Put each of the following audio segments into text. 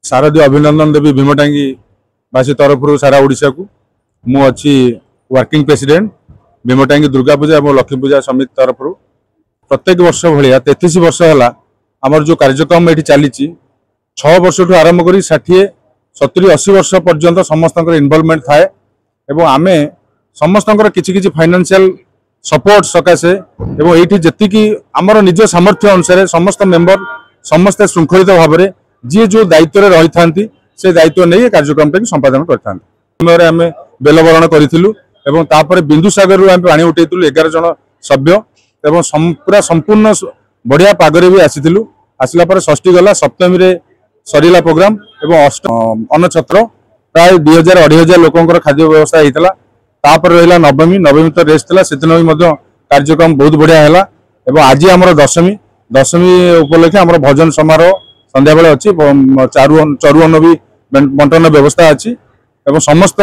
शारदीय अभिनंदन देवी भीमटांगी तरफ सारा ओडिशा को मु अच्छी वर्किंग प्रेसिडेंट भीमटांगी दुर्गा पूजा और लक्ष्मी पूजा समिति तरफ प्रत्येक वर्ष भाया 33 वर्ष है आमर जो कार्यक्रम ये चली 6 वर्ष ठू आरंभ कर 60 70 80 वर्ष पर्यंत समस्त इनवॉल्वमेंट थाए आम समस्त किसी फाइनेंशियल सपोर्ट सकाशे ये जी आमर निज सामर्थ्य अनुसार समस्त मेंबर समस्ते श्रृंखलित भाव में जी जो दायित्व रही था से दायित्व नहीं कार्यक्रम को संपादन करते आम बेलवरण करूँ बिंदुसागर पानी उठेलु 11 जन सभ्य पूरा संपूर्ण बढ़िया पागरे भी आसीलु आसला पर षष्ठी गला सप्तमी रे सरीला प्रोग्राम एवं अन्नछत्र प्राय 2000-2500 लोकंकर खाद्य व्यवस्था होता तापर रहा नवमी नवमी तो रेस्ट था से कार्यक्रम बहुत बढ़िया है आज आमर दशमी उपलक्षे आम भजन समारोह संध्या बेले अच्छी चरुअन्न भी बंटन व्यवस्था अच्छी समस्त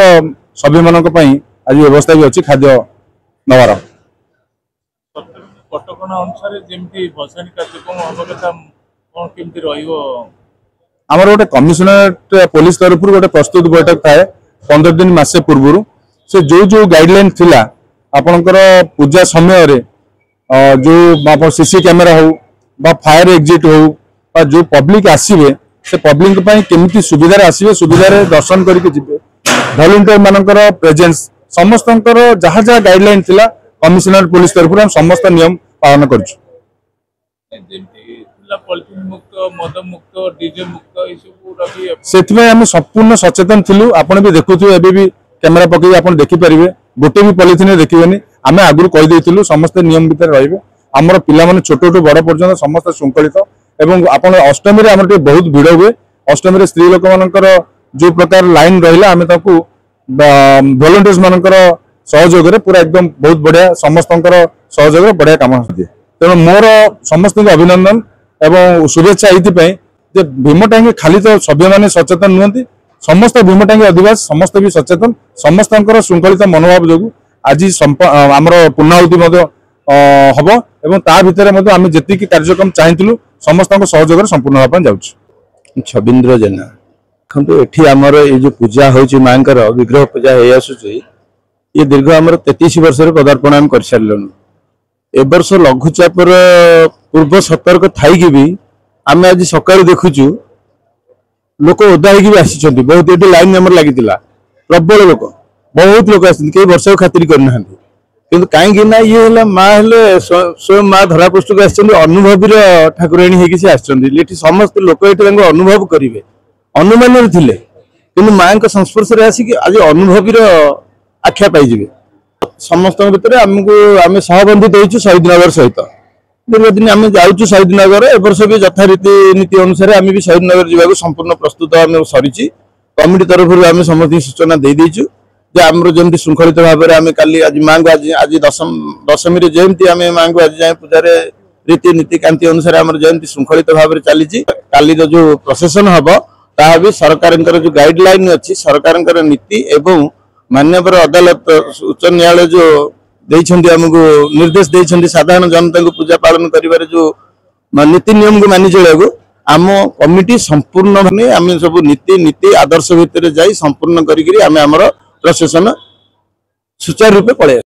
सभ्य मान आज व्यवस्था भी अच्छी खाद्य नवार आमर गोटे कमिशनरेट पुलिस तरफ गोटे प्रस्तुत बैठक थाए 15 दिन मासे पूर्व से जो गाइडलाइन थिला आपणकर पूजा समय रे जो सीसी कैमेरा हो बा फायर एग्जिट हो जो पब्लिक आसीबे से पब्लिक केमिति सुविधा आसीबे सुविधा दर्शन करके जिबे वॉलंटियर मानकर प्रेजेंस समस्त जहाँ जहाँ गाइडलाइन थिला कमिशनर पुलिस तरफ हम समस्त नियम पालन करछु से आम संपूर्ण सचेतन थिलु आपण भी देखुथु एबे भी कैमेरा पकई आपण देखि परिबे गोटे भी पॉलिथिन देखिबेनी आमे आगुर कहि देइथिलु समस्त नियम भीतर रहिबे हमर पिला माने छोटो टू बड़ पर्यंत समस्त श्रृंखलित एवं आपण अष्टमी रे हमर बहुत भीड़ हुए अष्टमी रे स्त्री लोक मानकर जो प्रकार लाइन रहिला आमे ताकू वॉलंटियर्स मानकर सहयोग रे पूरा एकदम बहुत बढ़िया समस्तंकर सहयोग रे बढ़िया काम होती तेणु मोर समस्त अभिनंदन एवं शुभेच्छा ये भीमटांगी खाली तो सभ्य माने सचेतन नुहति समस्त भीमटांगी अधिवासी समस्त भी सचेतन समस्त श्रृंखलित मनोभाव जो आज आमर पूर्णाहुति हम एवं ता भितर आम जी कार्यक्रम चाहूँ समस्त सहयोग संपूर्ण भाव जाऊँ छबिंद्र जेना देखो ये आमर ये जो पूजा हो माँ विग्रह पूजा हो आसूँ ये दीर्घ आमर 33 वर्ष पदार्पण आम कर सारे ए वर्ष लघुचापर पूर्व सतर्क थी भी आम आज सका देखुचु लोक ओदा हो आसी बहुत ये लाइन आमर लगी प्रबल लोक बहुत लोक कई वर्ष को खातिर करना कि कहीं ये माँ स्वयं माँ धरापृष्ठ को आनुभवी ठाकुराणी होगी आसती समस्त लोक ये अनुभव करेंगे अनुमान थे कि माँ संस्पर्श आसिक आज अनुभवी आख्या पाइबे समस्त भितर आमको आम सहबंधित होइछु शहीद नगर सहित दीर्घ दिन आम जाऊँ शहीद नगर ए वर्ष भी यथारीति नीति अनुसार आम भी शहीद नगर जावाक संपूर्ण प्रस्तुत आम सरी कमिटी तरफ आम समस्त सूचना दे देइछु जे आमर जमी श्रृंखलित भाव में आम काली आज माँ को आज दशमी जयंती आम माँ को आज जाए पूजा रीति नीति कांति अनुसार आम जयंती श्रृंखलित भाव में चली काली जो प्रसेसन हम ता भी सरकार जो गाइडलाइन अच्छी सरकार नीति एवं मान्यवर अदालत उच्च न्यायालय जो देइछन्ति हमको निर्देश देइछन्ति साधारण जनता को पूजा पालन करिबारे जो नीति नियम को मानि चलेगु आम कमिटी संपूर्ण माने आम सब नीति आदर्श भितर जाई संपूर्ण करिकरी आम हमर प्रशासन सुचारू रूपे पळे।